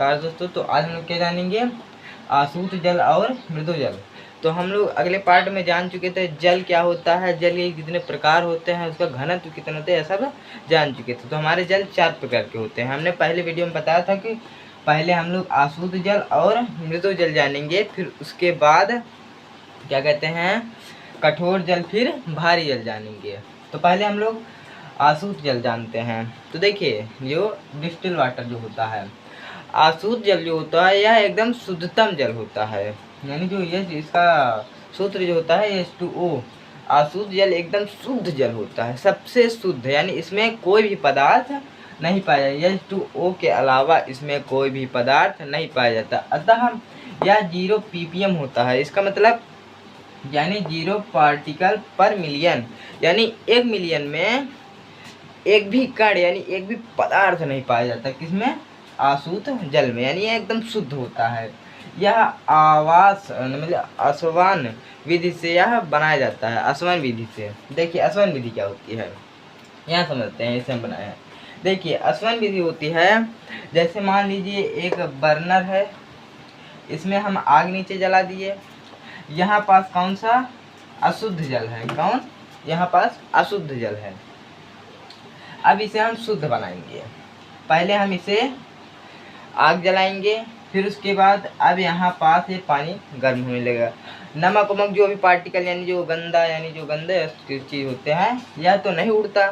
नमस्कार दोस्तों। तो आज हम लोग क्या जानेंगे, आसूत जल और मृदु जल। तो हम लोग अगले पार्ट में जान चुके थे जल क्या होता है, जल के कितने प्रकार होते हैं, उसका घनत्व कितना होता है, यह सब जान चुके थे। तो हमारे जल 4 प्रकार के होते हैं। हमने पहले वीडियो में बताया था कि पहले हम लोग आसूत जल और मृदु जल जानेंगे, फिर उसके बाद क्या कहते हैं कठोर जल, फिर भारी जल जानेंगे। तो पहले हम लोग आसूत जल जानते हैं। तो देखिए, जो डिस्टिल वाटर जो होता है, आसूत जल जो होता है यह एकदम शुद्धतम जल होता है। यानी जो ये इसका सूत्र जो होता है H2O, आसूत जल एकदम शुद्ध जल होता है, सबसे शुद्ध। यानी इसमें कोई भी पदार्थ नहीं पाया जाता, H2O के अलावा इसमें कोई भी पदार्थ नहीं पाया जाता। अतः यह 0 ppm होता है। इसका मतलब यानी 0 पार्टिकल पर मिलियन, यानी 1 मिलियन में एक भी कण यानी एक भी पदार्थ नहीं पाया जाता किसमें, आसूत जल में। यानी यह एकदम शुद्ध होता है। यह आवास मतलब आसवन विधि से यह बनाया जाता है, आसवन विधि से। देखिए आसवन विधि क्या होती है, यहाँ समझते हैं, इसे हम बनाए हैं। देखिए आसवन विधि होती है, जैसे मान लीजिए एक बर्नर है, इसमें हम आग नीचे जला दिए, यहाँ पास कौन सा अशुद्ध जल है, कौन, यहाँ पास अशुद्ध जल है। अब इसे हम शुद्ध बनाएंगे। पहले हम इसे आग जलाएंगे, फिर उसके बाद अब यहाँ पास ये पानी गर्म होने लगेगा। नमक वमक जो भी पार्टिकल यानी जो गंदे चीज़ होते हैं यह तो नहीं उड़ता,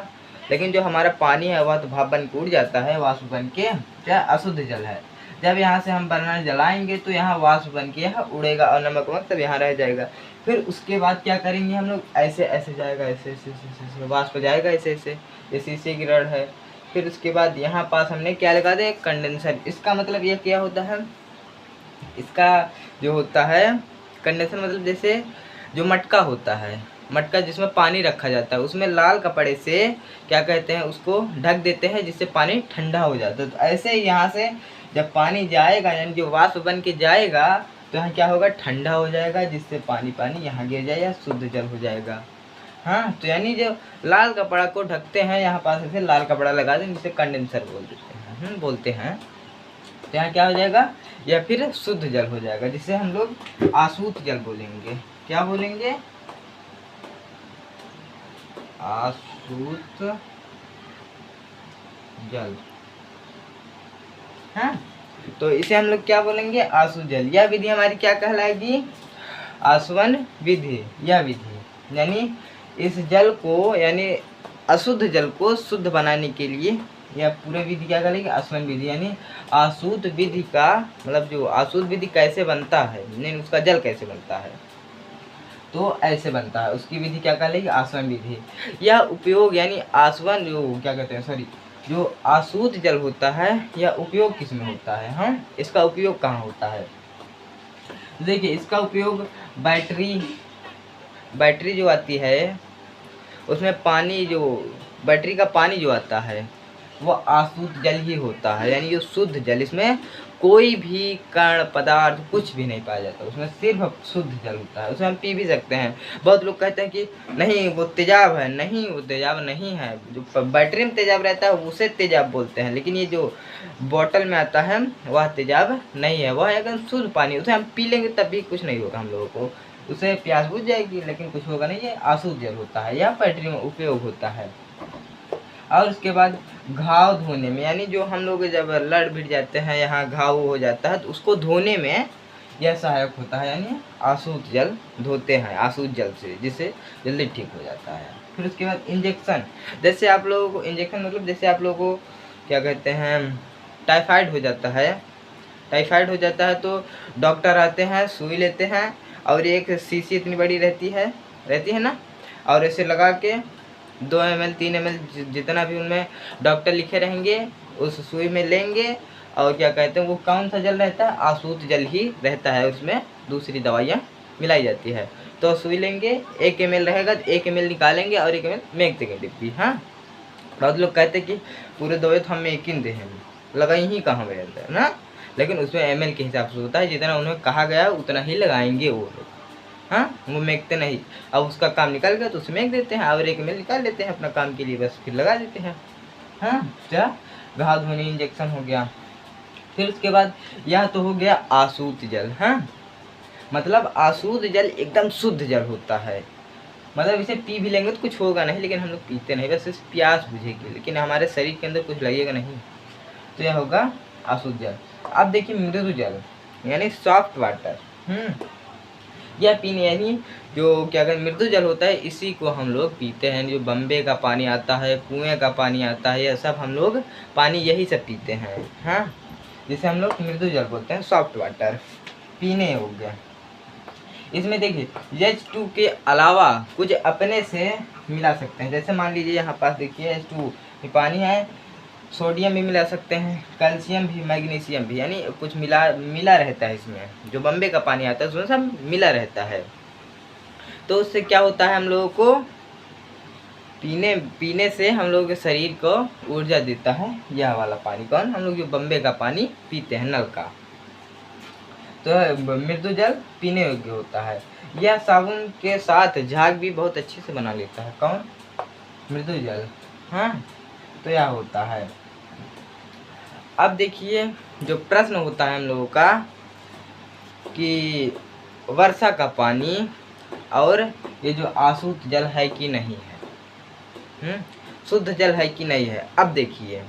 लेकिन जो हमारा पानी है वह तो भाप बन के उड़ जाता है, वाष्प बन के, क्या अशुद्ध जल है। जब यहाँ से हम बर्नर जलाएंगे तो यहाँ वाष्प बन के यह उड़ेगा और नमक वमक तब यहाँ रह जाएगा। फिर उसके बाद क्या करेंगे हम लोग, ऐसे ऐसे जाएगा, ऐसे ऐसे ऐसे वाष्प जाएगा, ऐसे ऐसे, ये शीशे की रड है। फिर उसके बाद यहाँ पास हमने क्या लगा दिया, कंडेंसर। इसका मतलब ये क्या होता है, इसका जो होता है कंडेंसर मतलब जैसे जो मटका होता है, मटका जिसमें पानी रखा जाता है, उसमें लाल कपड़े से क्या कहते हैं उसको ढक देते हैं, जिससे पानी ठंडा हो जाता है। तो ऐसे ही यहाँ से जब पानी जाएगा यानी जो वाष्प बन के जाएगा तो यहाँ क्या होगा, ठंडा हो जाएगा, जिससे पानी यहाँ गिर जाएगा, शुद्ध जल हो जाएगा। हाँ, तो यानी जो लाल कपड़ा को ढकते हैं, यहाँ पास ऐसे लाल कपड़ा लगा दें, जिसे कंडेंसर बोलते हैं। तो यहाँ क्या हो जाएगा, यह फिर शुद्ध जल हो जाएगा, जिसे हम लोग आसूत जल बोलेंगे। क्या बोलेंगे, आसूत जल। हाँ, तो इसे हम लोग क्या बोलेंगे, आसूत जल। यह विधि हमारी क्या कहलाएगी, आसवन विधि। यह विधि यानी इस जल को यानी अशुद्ध जल को शुद्ध बनाने के लिए यह पूरे विधि क्या कहलाएगी, आसवन विधि। यानी आसूत विधि का मतलब जो आसूत विधि कैसे बनता है, नहीं उसका जल कैसे बनता है, तो ऐसे बनता है, उसकी विधि क्या कहलाएगी, आसवन विधि। यह उपयोग यानी आसवन जो क्या कहते हैं, सॉरी, जो आसूत जल होता है यह उपयोग किस में होता है, हम इसका उपयोग कहाँ होता है। देखिए इसका उपयोग बैटरी जो आती है उसमें पानी, जो बैटरी का पानी जो आता है वो आसूत जल ही होता है। यानी जो शुद्ध जल, इसमें कोई भी कण पदार्थ कुछ भी नहीं पाया जाता, उसमें सिर्फ शुद्ध जल होता है। उसे हम पी भी सकते हैं। बहुत लोग कहते हैं कि नहीं वो तेजाब है, नहीं वो तेजाब नहीं है, जो बैटरी में तेजाब रहता है उसे तेजाब बोलते हैं, लेकिन ये जो बोतल में आता है वह तेजाब नहीं है, वह एकदम शुद्ध पानी। उसे हम पी लेंगे तब भी कुछ नहीं होगा हम लोगों को, उसे प्यास बुझ जाएगी लेकिन कुछ होगा नहीं। ये आसूत जल होता है, यह बैटरी में उपयोग होता है। और उसके बाद घाव धोने में, यानी जो हम लोग जब लड़ भिड़ जाते हैं, यहाँ घाव हो जाता है, तो उसको धोने में यह सहायक होता है। यानी आसूत जल धोते हैं आसूत जल से, जिससे जल्दी ठीक हो जाता है। फिर उसके बाद इंजेक्शन, जैसे आप लोगों को इंजेक्शन मतलब जैसे आप लोगों को क्या कहते हैं टाइफाइड हो जाता है तो डॉक्टर आते हैं, सुई लेते हैं और एक शीशी इतनी बड़ी रहती है ना, और ऐसे लगा के 2 ml 3 ml जितना भी उनमें डॉक्टर लिखे रहेंगे उस सुई में लेंगे, और क्या कहते हैं वो कौन सा जल रहता है, आसूत जल ही रहता है, उसमें दूसरी दवाइयाँ मिलाई जाती है। तो सुई लेंगे, 1 ml रहेगा तो 1 ml निकालेंगे और 1 ml मेक देंगे डिब्बी। हाँ, बहुत लोग कहते हैं कि पूरे दवाई तो हम मेकिन दे, लगाई ही कहाँ गए अंदर ना, लेकिन उसमें ml के हिसाब से होता है, जितना उन्हें कहा गया उतना ही लगाएंगे वो लोग। हाँ, वो मेकते नहीं। अब उसका काम निकल गया तो उसे मेक देते हैं और 1 ml निकाल लेते हैं अपना काम के लिए, बस फिर लगा देते हैं। हाँ, क्या घाव धोने इंजेक्शन हो गया। फिर उसके बाद यह तो हो गया आसूत जल। हाँ, मतलब आसूत जल एकदम शुद्ध जल होता है, मतलब इसे पी भी लेंगे तो कुछ होगा नहीं, लेकिन हम लोग पीते नहीं, बस इस प्यास बुझेगी, लेकिन हमारे शरीर के अंदर कुछ लगेगा नहीं। तो यह होगा आसूत जल। अब देखिए मृदु जल यानी सॉफ्ट वाटर। यह पीने यानी जो क्या कहते मृदु जल होता है, इसी को हम लोग पीते हैं। जो बम्बे का पानी आता है, कुएं का पानी आता है, यह सब हम लोग पानी यही सब पीते हैं। हाँ, जिसे हम लोग मृदु जल बोलते हैं, सॉफ्ट वाटर, पीने योग्य। इसमें देखिए H2 के अलावा कुछ अपने से मिला सकते हैं। जैसे मान लीजिए यहाँ पास देखिए H2 ये पानी है, सोडियम भी मिला सकते हैं, कैल्शियम भी, मैग्नीशियम भी, यानी कुछ मिला रहता है इसमें। जो बम्बे का पानी आता है उसमें सब मिला रहता है। तो उससे क्या होता है, हम लोगों को पीने से हम लोगों के शरीर को ऊर्जा देता है यह वाला पानी। कौन? हम लोग जो बम्बे का पानी पीते हैं, नल का। तो मृदु जल पीने योग्य होता है। यह साबुन के साथ झाग भी बहुत अच्छे से बना लेता है। कौन? मृदु जल। हाँ, तो यह होता है। अब देखिए जो प्रश्न होता है हम लोगों का कि वर्षा का पानी और ये जो आसूत जल है कि नहीं है, शुद्ध जल है कि नहीं है। अब देखिए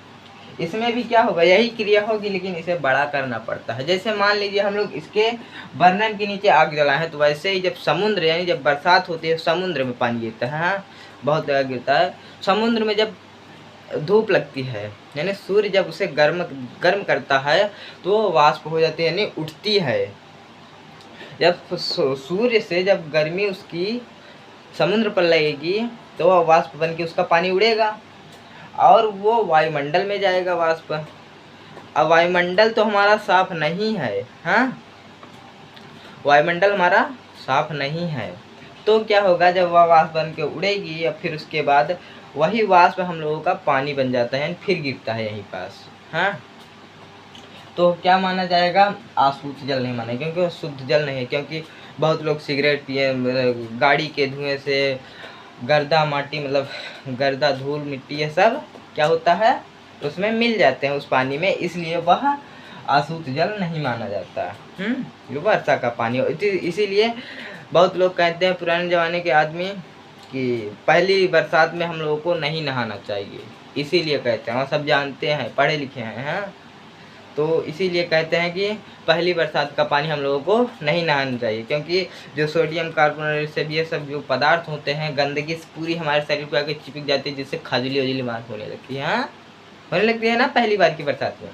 इसमें भी क्या होगा, यही क्रिया होगी, लेकिन इसे बड़ा करना पड़ता है। जैसे मान लीजिए हम लोग इसके बर्नर के नीचे आग जलाए हैं, तो वैसे ही जब समुद्र यानी जब बरसात होती है, समुद्र में पानी गिरता है। हाँ, बहुत जगह गिरता है। समुद्र में जब धूप लगती है, यानी सूर्य जब उसे गर्म करता है, तो वो वाष्प हो जाती है, यानी उठती है। जब सूर्य से जब गर्मी उसकी समुद्र पर लगेगी, तो वह वाष्प बन के उसका पानी उड़ेगा और वो वायुमंडल में जाएगा वाष्प। अब वायुमंडल तो हमारा साफ नहीं है। हाँ, वायुमंडल हमारा साफ नहीं है, तो क्या होगा, जब वह वाष्प बन के उड़ेगी, या फिर उसके बाद वही वाष्प हम लोगों का पानी बन जाता है, फिर गिरता है यहीं पास। हाँ, तो क्या माना जाएगा, आसूत जल नहीं माना, क्योंकि वो शुद्ध जल नहीं है। क्योंकि बहुत लोग सिगरेट पिए, गाड़ी के धुएं से गर्दा माटी, मतलब गर्दा धूल मिट्टी, ये सब क्या होता है उसमें मिल जाते हैं उस पानी में, इसलिए वह आसूत जल नहीं माना जाता। ये वर्षा का पानी। इसीलिए बहुत लोग कहते हैं, पुराने ज़माने के आदमी, कि पहली बरसात में हम लोगों को नहीं नहाना चाहिए। इसीलिए कहते हैं, और सब जानते हैं, पढ़े लिखे हैं। हाँ, तो इसीलिए कहते हैं कि पहली बरसात का पानी हम लोगों को नहीं नहाना चाहिए, क्योंकि जो सोडियम कार्बोनेट से ये सब जो पदार्थ होते हैं, गंदगी पूरी हमारे शरीर पर आकर चिपक जाती है, जिससे खजली वजली बात होने लगती है। हाँ, होने लगती है ना पहली बार की बरसात में।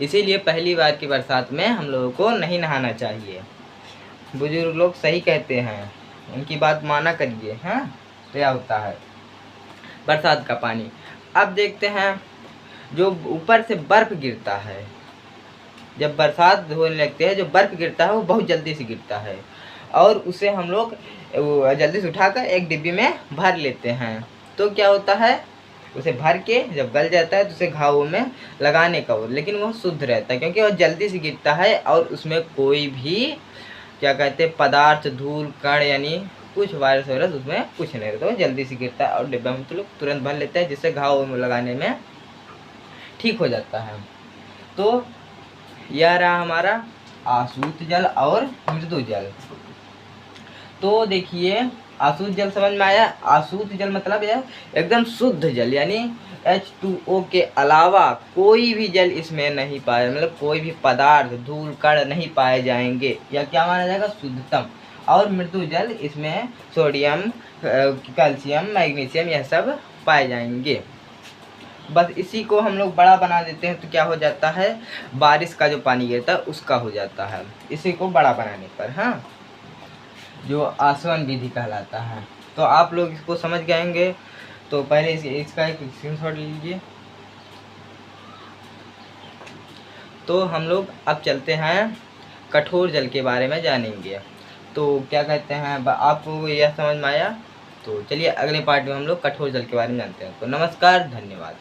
इसीलिए पहली बार की बरसात में हम लोगों को नहीं नहाना चाहिए। बुजुर्ग लोग सही कहते हैं, उनकी बात माना करिए। हाँ, तो क्या होता है बरसात का पानी। अब देखते हैं जो ऊपर से बर्फ़ गिरता है, जब बरसात होने लगती है, जो बर्फ़ गिरता है वो बहुत जल्दी से गिरता है, और उसे हम लोग जल्दी से उठाकर एक डिब्बी में भर लेते हैं। तो क्या होता है, उसे भर के जब गल जाता है तो उसे घावों में लगाने का हो, लेकिन वो शुद्ध रहता है, क्योंकि वो जल्दी से गिरता है और उसमें कोई भी क्या कहते हैं पदार्थ, धूल, कण, यानी कुछ वायरस वायरस उसमें कुछ नहीं रहता, वो जल्दी से गिरता है और डिब्बा में तो लोग तुरंत भर लेते हैं, जिससे घावों में लगाने में ठीक हो जाता है। तो यह रहा हमारा आसूत जल और मृदु जल। तो देखिए आसूत जल समझ में आया। आसूत जल मतलब यह एकदम शुद्ध जल, यानी H2O के अलावा कोई भी जल इसमें नहीं पाया, मतलब कोई भी पदार्थ, धूल, कण नहीं पाए जाएंगे, या क्या माना जाएगा, शुद्धतम। और मृदु जल इसमें सोडियम, कैल्शियम, मैग्नीशियम यह सब पाए जाएंगे। बस इसी को हम लोग बड़ा बना देते हैं, तो क्या हो जाता है, बारिश का जो पानी गिरता है उसका हो जाता है, इसी को बड़ा बनाने पर। हाँ, जो आसवन विधि कहलाता है। तो आप लोग इसको समझ गए होंगे, तो पहले इसका एक स्क्रीनशॉट लीजिए। तो हम लोग अब चलते हैं कठोर जल के बारे में जानेंगे। तो क्या कहते हैं, आपको यह समझ में आया? तो चलिए अगले पार्ट में हम लोग कठोर जल के बारे में जानते हैं। तो नमस्कार, धन्यवाद।